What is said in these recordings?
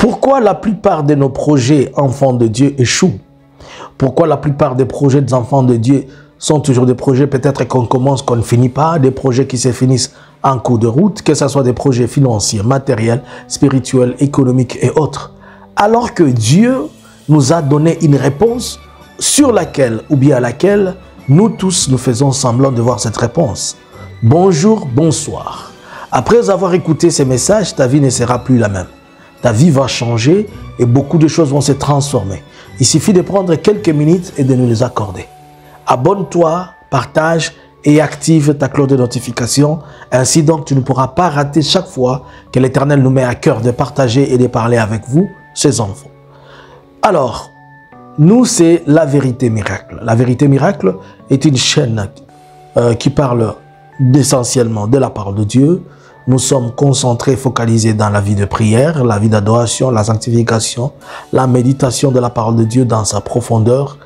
Pourquoi la plupart de nos projets enfants de Dieu échouent? Pourquoi la plupart des projets des enfants de Dieu sont toujours des projets peut-être qu'on commence, qu'on ne finit pas, des projets qui se finissent en cours de route, que ce soit des projets financiers, matériels, spirituels, économiques et autres. Alors que Dieu nous a donné une réponse sur laquelle, ou bien à laquelle, nous tous nous faisons semblant de voir cette réponse. Bonjour, bonsoir. Après avoir écouté ces messages, ta vie ne sera plus la même. Ta vie va changer et beaucoup de choses vont se transformer. Il suffit de prendre quelques minutes et de nous les accorder. Abonne-toi, partage et active ta cloche de notification. Ainsi donc, tu ne pourras pas rater chaque fois que l'Éternel nous met à cœur de partager et de parler avec vous, ses enfants. Alors, nous, c'est La Vérité Miracle. La Vérité Miracle est une chaîne qui parle essentiellement de la parole de Dieu. Nous sommes concentrés, focalisés dans la vie de prière, la vie d'adoration, la sanctification, la méditation de la parole de Dieu dans sa profondeur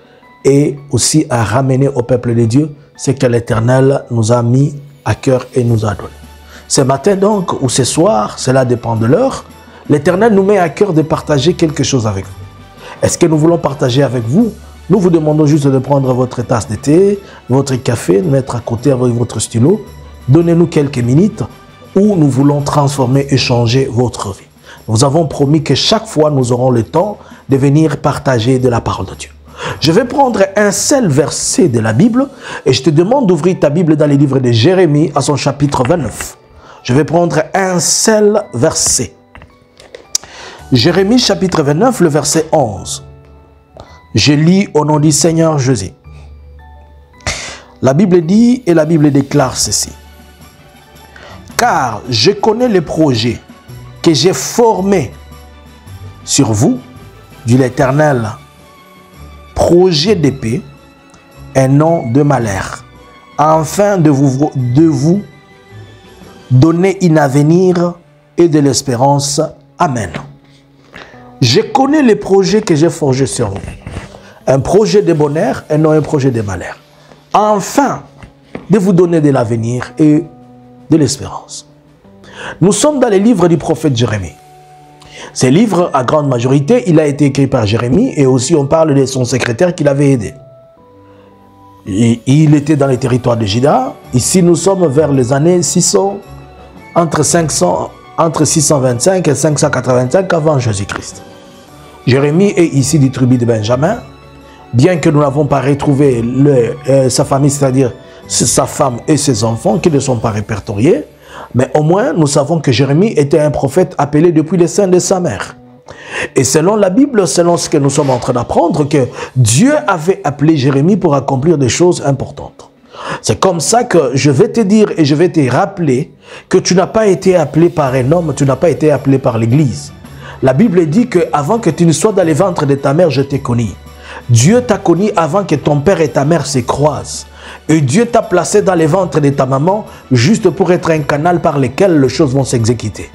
et aussi à ramener au peuple de Dieu ce que l'Éternel nous a mis à cœur et nous a donné. Ce matin donc, ou ce soir, cela dépend de l'heure, l'Éternel nous met à cœur de partager quelque chose avec vous. Est-ce que nous voulons partager avec vous? Nous vous demandons juste de prendre votre tasse de thé, votre café, de mettre à côté avec votre stylo. Donnez-nous quelques minutes où nous voulons transformer et changer votre vie. Nous avons promis que chaque fois, nous aurons le temps de venir partager de la parole de Dieu. Je vais prendre un seul verset de la Bible et je te demande d'ouvrir ta Bible dans les livres de Jérémie à son chapitre 29. Je vais prendre un seul verset. Jérémie chapitre 29, le verset 11. Je lis au nom du Seigneur Jésus. La Bible dit et la Bible déclare ceci. Car je connais les projets que j'ai formés sur vous, dit l'Éternel, projet de paix et non de malheur, afin de vous donner un avenir et de l'espérance. Amen. Je connais les projets que j'ai forgés sur vous. Un projet de bonheur et non un projet de malheur. Afin de vous donner de l'avenir et de l'espérance. Nous sommes dans les livres du prophète Jérémie. Ces livres, à grande majorité, il a été écrit par Jérémie et aussi on parle de son secrétaire qui l'avait aidé. Et il était dans les territoires de Juda. Ici, nous sommes vers les années 600, entre 625 et 585 avant Jésus-Christ. Jérémie est ici du tribu de Benjamin. Bien que nous n'avons pas retrouvé sa famille, c'est-à-dire sa femme et ses enfants qui ne sont pas répertoriés, mais au moins nous savons que Jérémie était un prophète appelé depuis le sein de sa mère. Et selon la Bible, selon ce que nous sommes en train d'apprendre, que Dieu avait appelé Jérémie pour accomplir des choses importantes. C'est comme ça que je vais te dire et je vais te rappeler que tu n'as pas été appelé par un homme, tu n'as pas été appelé par l'Église. La Bible dit qu'avant que tu ne sois dans les ventres de ta mère, je t'ai connu. Dieu t'a connu avant que ton père et ta mère se croisent. Et Dieu t'a placé dans les ventres de ta maman juste pour être un canal par lequel les choses vont s'exécuter.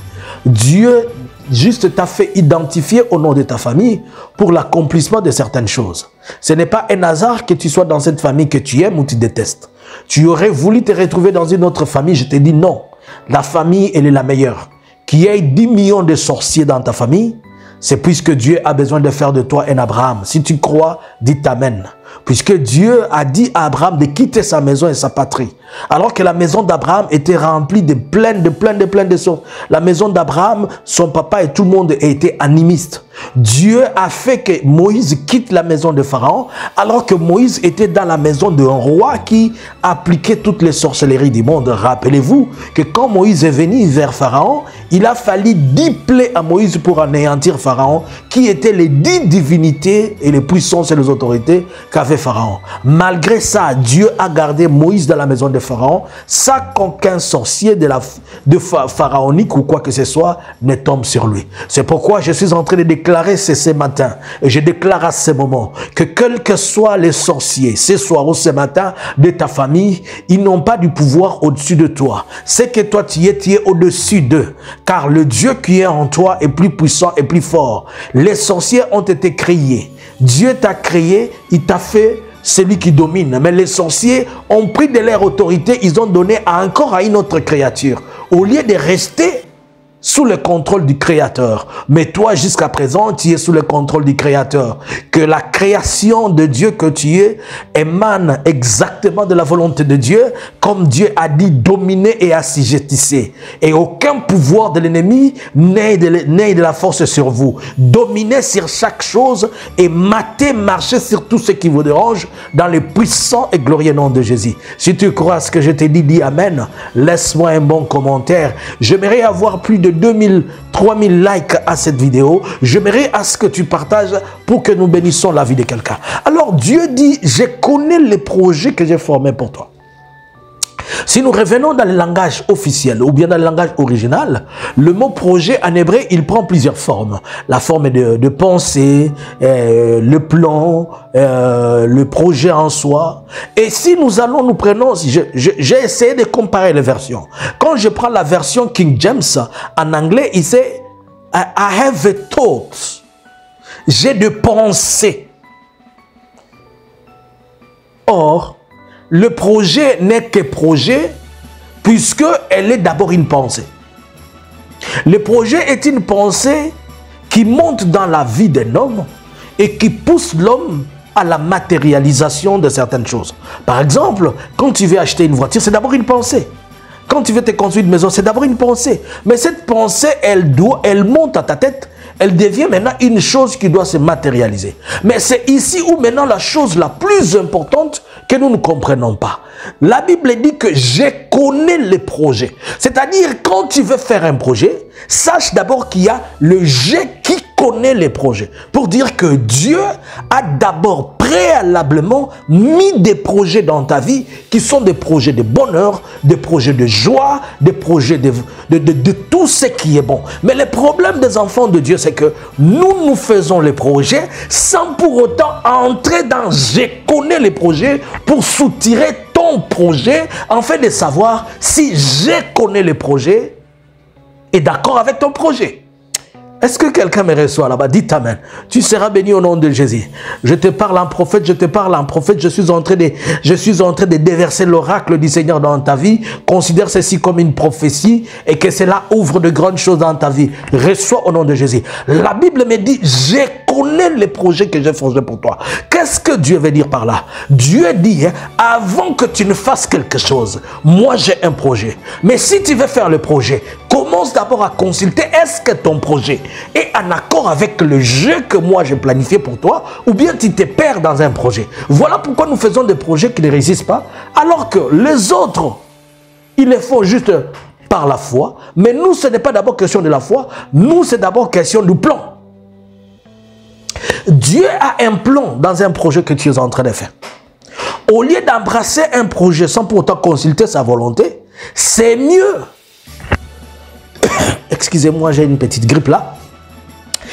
Dieu juste t'a fait identifier au nom de ta famille pour l'accomplissement de certaines choses. Ce n'est pas un hasard que tu sois dans cette famille que tu aimes ou tu détestes. Tu aurais voulu te retrouver dans une autre famille, je te dis non. La famille, elle est la meilleure. Qu'il y ait 10 millions de sorciers dans ta famille, c'est puisque Dieu a besoin de faire de toi un Abraham. Si tu crois, dis Amen. Puisque Dieu a dit à Abraham de quitter sa maison et sa patrie. Alors que la maison d'Abraham était remplie de plein de choses. La maison d'Abraham, son papa et tout le monde étaient animistes. Dieu a fait que Moïse quitte la maison de Pharaon, alors que Moïse était dans la maison d'un roi qui appliquait toutes les sorcelleries du monde. Rappelez-vous que quand Moïse est venu vers Pharaon, il a fallu 10 plaies à Moïse pour anéantir Pharaon, qui étaient les 10 divinités et les puissances et les autorités qu'avait Pharaon. Malgré ça, Dieu a gardé Moïse dans la maison de Pharaon, sans qu'aucun sorcier de pharaonique ou quoi que ce soit ne tombe sur lui. C'est pourquoi je suis en train de déclarer ce matin, et je déclare à ce moment, que quels que soient les sorciers, ce soir ou ce matin, de ta famille, ils n'ont pas du pouvoir au-dessus de toi. C'est que toi tu es au-dessus d'eux, car le Dieu qui est en toi est plus puissant et plus fort. Les sorciers ont été créés. Dieu t'a créé, il t'a fait celui qui domine. Mais les sorciers ont pris de leur autorité, ils ont donné encore à une autre créature. Au lieu de rester sous le contrôle du Créateur. Mais toi, jusqu'à présent, tu es sous le contrôle du Créateur. Que la création de Dieu que tu es émane exactement de la volonté de Dieu, comme Dieu a dit, dominer et assujettissez. Et aucun pouvoir de l'ennemi n'est de la force sur vous. Dominez sur chaque chose et marchez sur tout ce qui vous dérange dans le puissant et glorieux nom de Jésus. Si tu crois à ce que je t'ai dit, dis Amen. Laisse-moi un bon commentaire. J'aimerais avoir plus de 2000, 3000 likes à cette vidéo. J'aimerais à ce que tu partages pour que nous bénissons la vie de quelqu'un. Alors Dieu dit, je connais les projets que j'ai formés pour toi. Si nous revenons dans le langage officiel ou bien dans le langage original, le mot projet en hébreu, il prend plusieurs formes. La forme de pensée, le plan, le projet en soi. Et si nous prenons, j'ai essayé de comparer les versions. Quand je prends la version King James, en anglais, il dit « I have a thought ». J'ai de pensées. Or, le projet n'est que projet puisque elle est d'abord une pensée. Le projet est une pensée qui monte dans la vie d'un homme et qui pousse l'homme à la matérialisation de certaines choses. Par exemple, quand tu veux acheter une voiture, c'est d'abord une pensée. Quand tu veux te construire une maison, c'est d'abord une pensée. Mais cette pensée, elle monte à ta tête. Elle devient maintenant une chose qui doit se matérialiser. Mais c'est ici où maintenant la chose la plus importante que nous ne comprenons pas. La Bible dit que je connais les projets. C'est-à-dire, quand tu veux faire un projet, sache d'abord qu'il y a le je qui connaît les projets. Pour dire que Dieu a d'abord préalablement mis des projets dans ta vie qui sont des projets de bonheur, des projets de joie, des projets de tout ce qui est bon. Mais le problème des enfants de Dieu, c'est que nous faisons les projets sans pour autant entrer dans « je connais les projets » pour soutirer ton projet afin de savoir si « je connais les projets » est d'accord avec ton projet. Est-ce que quelqu'un me reçoit là-bas? Dites Amen. Tu seras béni au nom de Jésus. Je te parle en prophète, je te parle en prophète. Je suis en train de déverser l'oracle du Seigneur dans ta vie. Considère ceci comme une prophétie et que cela ouvre de grandes choses dans ta vie. Reçois au nom de Jésus. La Bible me dit, je connais les projets que j'ai forgés pour toi. Qu'est-ce que Dieu veut dire par là? Dieu dit, avant que tu ne fasses quelque chose, moi j'ai un projet. Mais si tu veux faire le projet, commence d'abord à consulter, est-ce que ton projet est en accord avec le jeu que moi j'ai planifié pour toi, ou bien tu te perds dans un projet. Voilà pourquoi nous faisons des projets qui ne résistent pas, alors que les autres, ils les font juste par la foi. Mais nous, ce n'est pas d'abord question de la foi, nous, c'est d'abord question du plan. Dieu a un plan dans un projet que tu es en train de faire. Au lieu d'embrasser un projet sans pour autant consulter sa volonté, c'est mieux. Excusez-moi, j'ai une petite grippe là.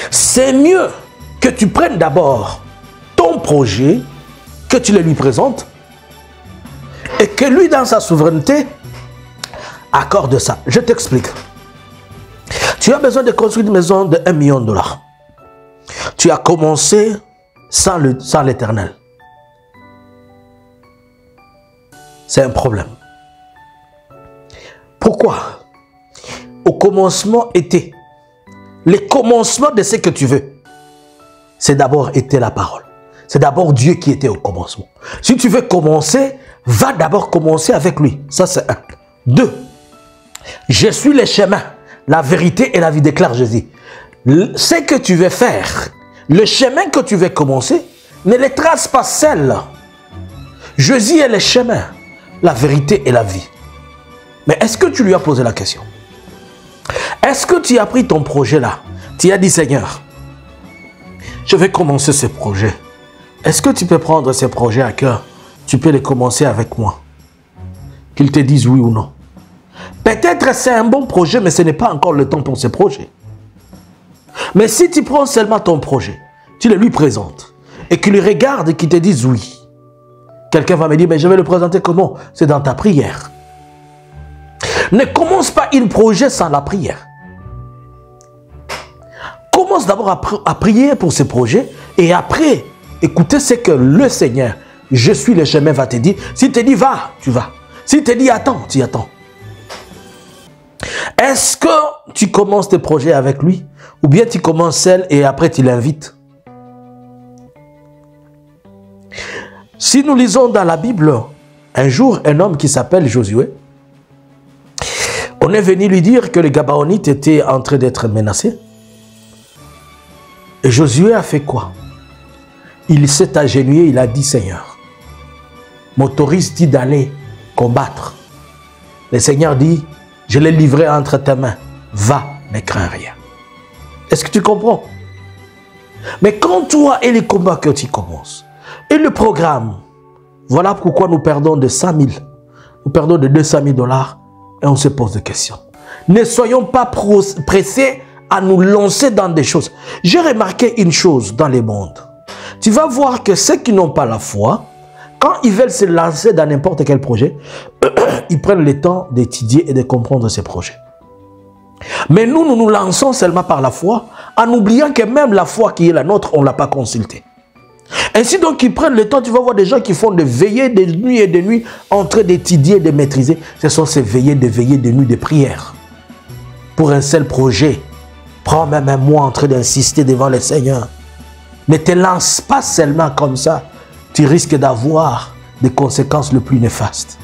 C'est mieux que tu prennes d'abord ton projet, que tu le lui présentes, et que lui, dans sa souveraineté, accorde ça. Je t'explique. Tu as besoin de construire une maison de 1 million de dollars. Tu as commencé sans l'Éternel. C'est un problème. Pourquoi? Au commencement était, le commencement de ce que tu veux, c'est d'abord été la parole. C'est d'abord Dieu qui était au commencement. Si tu veux commencer, va d'abord commencer avec lui. Ça c'est 1. 2. Je suis le chemin, la vérité et la vie, déclare Jésus. Ce que tu veux faire, le chemin que tu veux commencer, ne le trace pas seul. Jésus est le chemin, la vérité et la vie. Mais est-ce que tu lui as posé la question? Est-ce que tu as pris ton projet là? Tu as dit, Seigneur, je vais commencer ce projet. Est-ce que tu peux prendre ce projet à cœur? Tu peux les commencer avec moi. Qu'ils te disent oui ou non. Peut-être c'est un bon projet, mais ce n'est pas encore le temps pour ce projet. Mais si tu prends seulement ton projet, tu le lui présentes et qu'il regarde et qu'il te dise oui. Quelqu'un va me dire, mais je vais le présenter comment? C'est dans ta prière. Ne commence pas un projet sans la prière. Commence d'abord à prier pour ce projet et après, écoutez ce que le Seigneur, je suis le chemin, va te dire. S'il te dit va, tu vas. S'il te dit attends, tu attends. Est-ce que tu commences tes projets avec lui? Ou bien tu commences seul et après tu l'invites? Si nous lisons dans la Bible, un jour, un homme qui s'appelle Josué, on est venu lui dire que les Gabaonites étaient en train d'être menacés. Et Josué a fait quoi? Il s'est agenouillé, il a dit, Seigneur, m'autorise-t-il d'aller combattre? Le Seigneur dit, je l'ai livré entre tes mains, va, ne crains rien. Est-ce que tu comprends? Mais quand toi et les combats que tu commences, et le programme, voilà pourquoi nous perdons de 100 000, nous perdons de 200 000 $, et on se pose des questions. Ne soyons pas pressés à nous lancer dans des choses. J'ai remarqué une chose dans les mondes. Tu vas voir que ceux qui n'ont pas la foi, quand ils veulent se lancer dans n'importe quel projet, ils prennent le temps d'étudier et de comprendre ces projets. Mais nous, nous nous lançons seulement par la foi, en oubliant que même la foi qui est la nôtre, on ne l'a pas consultée. Ainsi donc, ils prennent le temps, tu vas voir des gens qui font des veillées de nuit et de nuit en train d'étudier et de maîtriser. Ce sont ces veillées de nuit de prière. Pour un seul projet, prends même un mois en train d'insister devant le Seigneur. Ne te lance pas seulement comme ça. Tu risques d'avoir des conséquences les plus néfastes.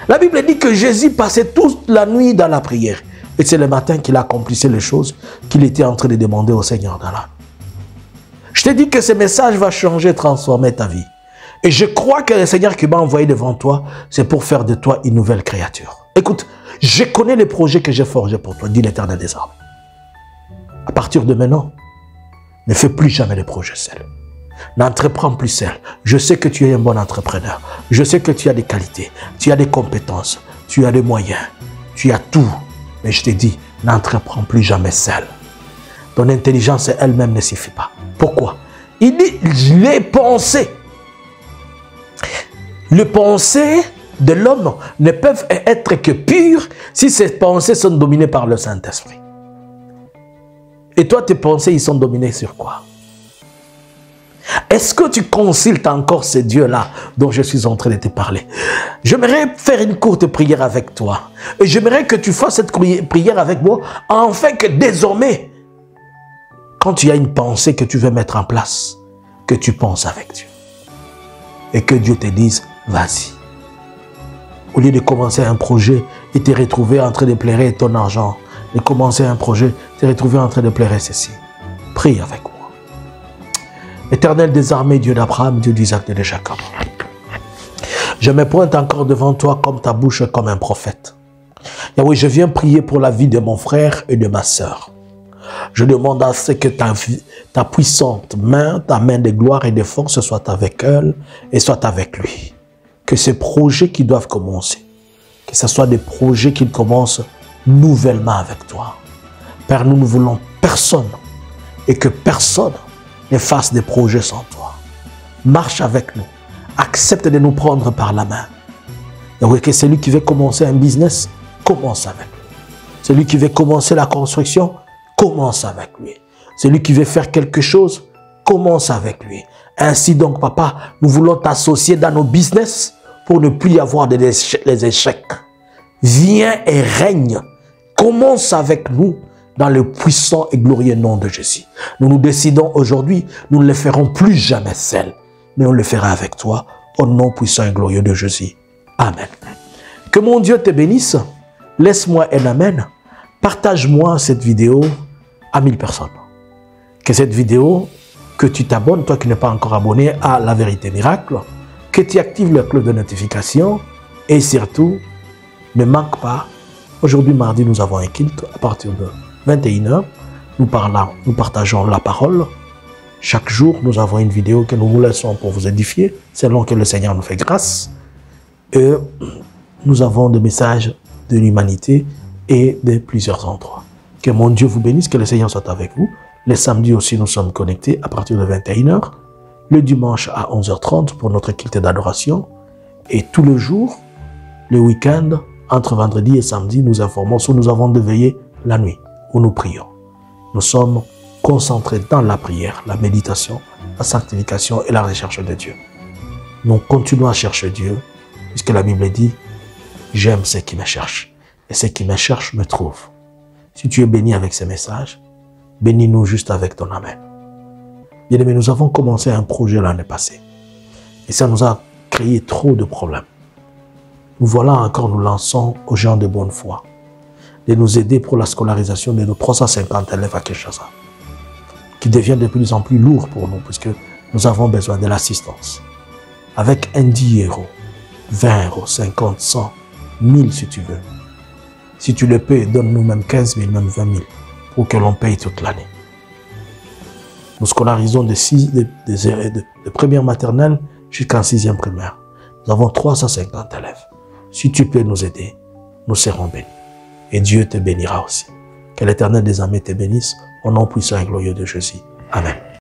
La Bible dit que Jésus passait toute la nuit dans la prière. Et c'est le matin qu'il accomplissait les choses qu'il était en train de demander au Seigneur dans l'âme. Je te dis que ce message va changer, transformer ta vie. Et je crois que le Seigneur qui m'a envoyé devant toi, c'est pour faire de toi une nouvelle créature. Écoute, je connais les projets que j'ai forgés pour toi, dit l'Éternel des armées. À partir de maintenant, ne fais plus jamais les projets seuls. N'entreprends plus seul. Je sais que tu es un bon entrepreneur. Je sais que tu as des qualités, tu as des compétences, tu as des moyens, tu as tout. Mais je te dis, n'entreprends plus jamais seul. Ton intelligence elle-même ne suffit pas. Pourquoi? Il dit, les pensées de l'homme ne peuvent être que pures si ces pensées sont dominées par le Saint-Esprit. Et toi, tes pensées, ils sont dominées sur quoi? Est-ce que tu consultes encore ce Dieu-là dont je suis en train de te parler? J'aimerais faire une courte prière avec toi. Et j'aimerais que tu fasses cette prière avec moi, afin que désormais, quand tu as une pensée que tu veux mettre en place, que tu penses avec Dieu. Et que Dieu te dise, vas-y. Au lieu de commencer un projet et te retrouver en train de pleurer ton argent, de commencer un projet, te retrouver en train de pleurer ceci. Prie avec moi. Éternel des armées, Dieu d'Abraham, Dieu d'Isaac et de Jacob. Je me pointe encore devant toi comme ta bouche, comme un prophète. Yahweh, je viens prier pour la vie de mon frère et de ma sœur. Je demande à ce que ta puissante main, ta main de gloire et de force soit avec elle et soit avec lui. Que ces projets qui doivent commencer, que ce soit des projets qui commencent nouvellement avec toi. Père, nous ne voulons personne et que personne ne fasse des projets sans toi. Marche avec nous. Accepte de nous prendre par la main. Et que celui qui veut commencer un business, commence avec lui. Celui qui veut commencer la construction, commence avec lui. Celui qui veut faire quelque chose, commence avec lui. Ainsi donc, papa, nous voulons t'associer dans nos business pour ne plus y avoir les échecs. Viens et règne. Commence avec nous dans le puissant et glorieux nom de Jésus. Nous nous décidons aujourd'hui, nous ne le ferons plus jamais seuls, mais on le fera avec toi, au nom puissant et glorieux de Jésus. Amen. Que mon Dieu te bénisse. Laisse-moi un amen. Partage-moi cette vidéo à 1000 personnes. Que cette vidéo, que tu t'abonnes, toi qui n'es pas encore abonné à La Vérité Miracle, que tu actives le cloche de notification et surtout, ne manque pas. Aujourd'hui, mardi, nous avons un culte à partir de 21 h. Nous partageons la parole. Chaque jour, nous avons une vidéo que nous vous laissons pour vous édifier, selon que le Seigneur nous fait grâce. Et nous avons des messages de l'humanité et de plusieurs endroits. Que mon Dieu vous bénisse, que le Seigneur soit avec vous. Les samedis aussi, nous sommes connectés à partir de 21 h. Le dimanche à 11h30 pour notre culte d'adoration. Et tous les jours, le week-end, entre vendredi et samedi, nous informons sur nous avons de veiller la nuit où nous prions. Nous sommes concentrés dans la prière, la méditation, la sanctification et la recherche de Dieu. Nous continuons à chercher Dieu, puisque la Bible dit « J'aime ceux qui me cherchent ». et ceux qui me cherchent me trouvent. Si tu es béni avec ces messages, bénis-nous juste avec ton amen. Bien-aimés, nous avons commencé un projet l'année passée. Et ça nous a créé trop de problèmes. Nous voilà encore, nous lançons aux gens de bonne foi de nous aider pour la scolarisation de nos 350 élèves à Kinshasa, qui devient de plus en plus lourd pour nous, puisque nous avons besoin de l'assistance. Avec un 10 euros, 20 euros, 50, 100, 1000 si tu veux. Si tu le payes, donne-nous même 15 000, même 20 000, pour que l'on paye toute l'année. Nous scolarisons de première maternelle jusqu'en 6e primaire. Nous avons 350 élèves. Si tu peux nous aider, nous serons bénis. Et Dieu te bénira aussi. Que l'Éternel des armées te bénisse, au nom puissant et glorieux de Jésus. Amen.